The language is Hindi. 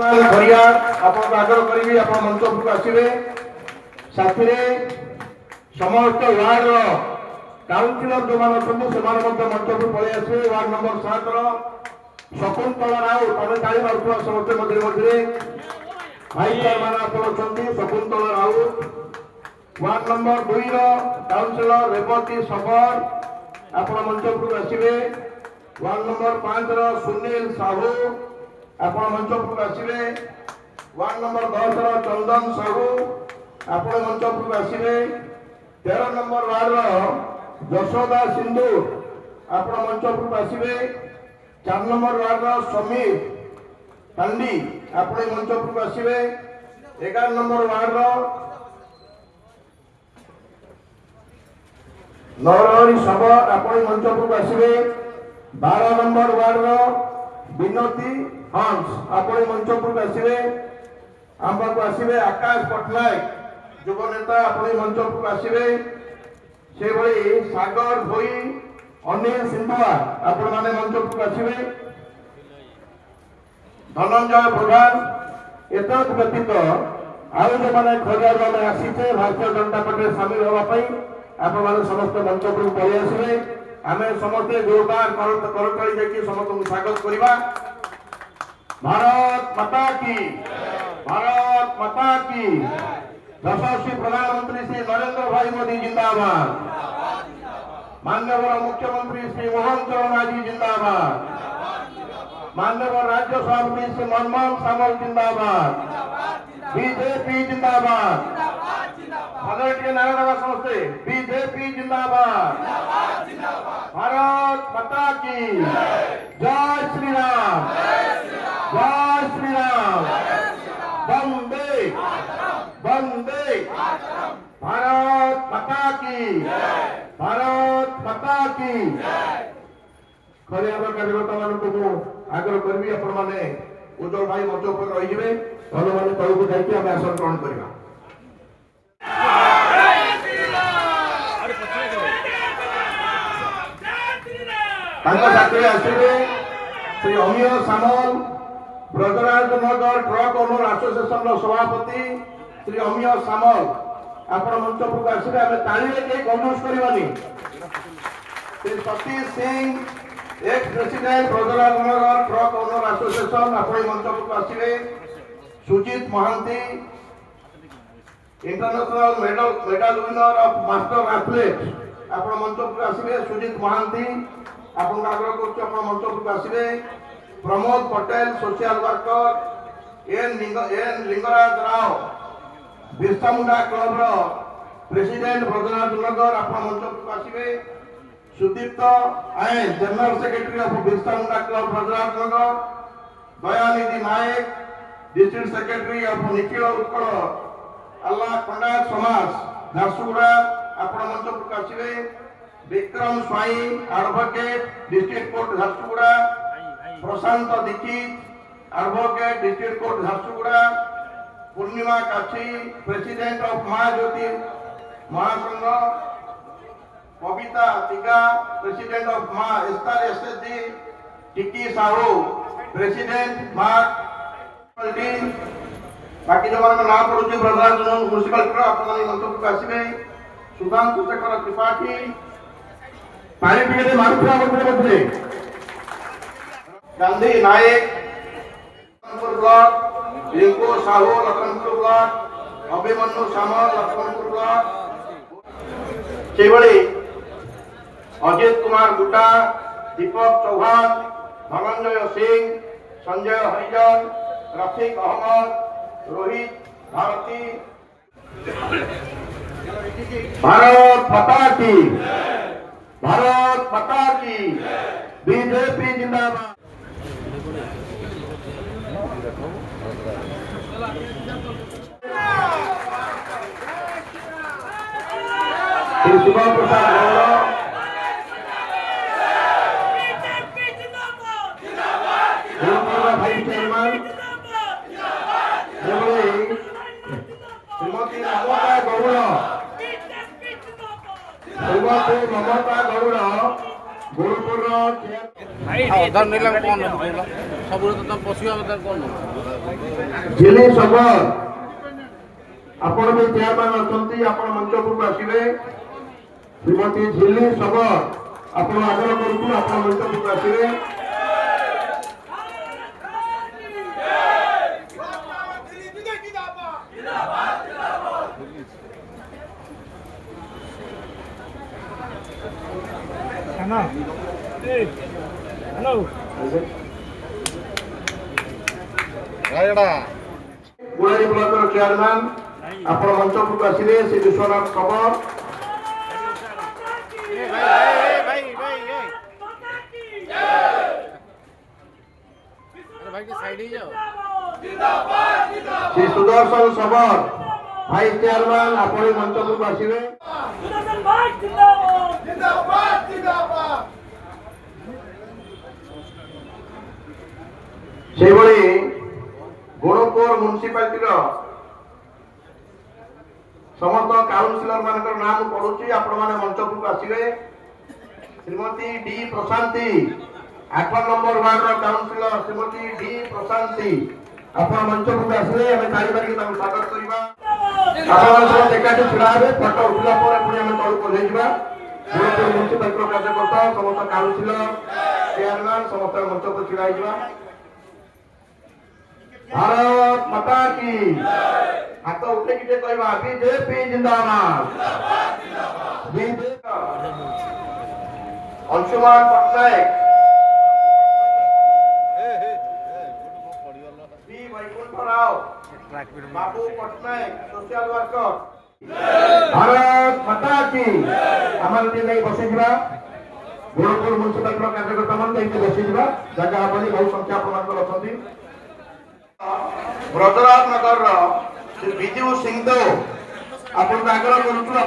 खरिया आपको आग्रह करी आप मंच उपरକୁ ଆସିବେ साथी समस्त वार्ड काउंसिलर जो मान अच्छा से मंच को पलि आसवे वार्ड नंबर 7 शकुंतला राउत तमें ताली मारुवा समस्त मध्य मध्य भाई चेयरमैन आप Shakuntala Raut ward number 2 councillor Revati Sabar आप मंच उपरକୁ आसवे वार्ड नंबर 5 सुनील साहू आप मंच उपरକୁ आसवे वार्ड नंबर 10 चंदन साहू आप मंच उपरକୁ आसवे 13 नंबर वार्ड यशोदा सिंधु आप मंच उपरକୁ आसवे 4 नंबर वार्ड समीर पांडी आप मंच उपरକୁ आसवे 11 नंबर वार्ड नरहरी सबर आप मंच उपरକୁ आसवे 12 नंबर वार्ड विनती हंस आप मंच उपरକୁ आसवे आमको आसवे आकाश पट्टनायक युव नेता अपनी मंच उपरକୁ आसवे से भली सागर भोई अनिल सिंधुआ आपण माने मंच उपरକୁ आसवे धनंजय प्रधान एतद व्यतीत आउ जो माने खरियार माने आसीचे भारतीय जनता पार्टी शामिल होवा पई आप माने समस्त मंच उपरକୁ पळि आसवे आमे समस्त जोरदार करताली देखि समस्त को स्वागत करिबा। भारत माता की भारत माता की यशस्वी प्रधानमंत्री श्री नरेंद्र भाई मोदी जिंदाबाद माननीय मुख्यमंत्री श्री मोहन चरण मांझी जिंदाबाद माननीय राज्य सभापति श्री मनमोहन सामल जिंदाबाद बीजेपी जिंदाबाद नारा समस्ते बीजेपी जिंदाबाद भारत माता की जय श्री राम जय श्री राम वंदे वंदे भारत माता की भारत माता की खरियार कार्यकर्ता मान को आग्रह करी आपण मैंने उज्जवल भाई मंच उपर रही भल मैंने तौक जाकि आम आसन ग्रहण करवा। साथी आसवे श्री अमीय सामल Brajraj Nagar truck owner association सभापति श्री अमीय सामल आप मंच उपरକୁ आसवे आम ताली कहीं कंजूस करवानी Shri Satish Singh ex president Brajraj Nagar truck owner association आप मंच उपरକୁ आसवे Sujit Mahanty international medal winner of master athlete आप मंच उपरକୁ आसवे सुजीत महांती आपन आग्रह कर मंच उपरକୁ आसवे Pramod Patel social worker N Lingaraj Rao Birsa Munda club president Brajraj Nagar आप मंच उपरକୁ आसवे Sudipta Ayan general secretary of Birsa Munda club Brajraj Nagar Dayanidhi Nayak district secretary of Nikhil Utkal अल्लाह पंडा समाज झारसुगुड़ा आप मंच उपरକୁ आसवे Vikram Swain advocate district court Jharsuguda Prashant Dixit advocate district court Jharsuguda Purnima Kachhi president of Mahajyoti Mahasangh Kavita तिगा president of महा एस्तार एसएसजी टिकी साहू प्रेसिडेंट बाकी जो ना पड़ुची ब्रजराज म्यूनिसिपालिटी आप मंच उपरକୁ आसवे सुधांशु शेखर त्रिपाठी पानी पीने मारुपुरा मध्य गांधी नायक लखनपुर ब्लॉक रिंकू साहू लखनपुर ब्लॉक अभिमन्यु सामल लखनपुर ब्लॉक से अजित कुमार गुटा दीपक चौहान धनंजय सिंह संजय हरिजन रफीक अहमद रोहित भारती भारत माता की भारत माता की बीजेपी जिंदाबाद। श्री शिवा प्रसाद गौड़ भाई चेयरमैन श्रीमती ममता गौड़ श्रीमती ममता गौड़ गुरुपुर नहीं कौन सब तो तुम पशु कौन ଝିଲି ଶବର ଆପଣ ବି ଚେୟାରମ୍ୟାନ ଅଛନ୍ତି, ଆପଣ ମଞ୍ଚ ଉପରକୁ ଆସିବେ। ଶ୍ରୀମତୀ ଝିଲି ଶବର ଆପଣ ଆଗ୍ରହ କରୁଛୁ, ଆପଣ ମଞ୍ଚ ଉପରକୁ ଆସିବେ। ଗୁଳାରୀ ବ୍ଲକର ଚେୟାରମ୍ୟାନ ଆପଣ ମଞ୍ଚ ଉପରକୁ ଆସିବେ। ଶ୍ରୀ ବିଶ୍ୱନାଥ ଶବର श्री सुदर्शन शबर भाइस चेयरमैन आपण मंच को आसिबे। गुणपुर म्युनिसिपालिटी समस्त काउंसिलर मानकर नाम पड़ुची, आपण माने मंच को आसिबे। Shrimati D Prashanti 8 number ward रो काउंसिलर श्रीमती डी प्रशांति आपण मंच को आसिले। हमें ताली मारी ताको स्वागत करिबा। आपण सब एकाठी छिड़ा हेबे, फोटो उठला पर पुनी हम तळ को ले जिबा। गुणपुर म्युनिसिपालिटी कार्यकर्ता समस्त काउंसिलर चेयरमैन समस्त मंच को छिड़ा हिबा। भारत माता की हाथ उठे कि कहवा बीजेपी जिंदाबाद बीजेपी। अंशुमान पटनायक बी वैकुंठ राव बाबू पटनायक सोशल वर्कर। भारत माता की आमर दिन नहीं बसी जा। गुणपुर म्युनिसिपालिटी कार्यकर्ता मन नहीं बसी जा, जगह हबनी बहुत संख्या प्रमाण अच्छा। ब्रजराज नगर श्री विजू सिंह देव आपन आग्रह करूँ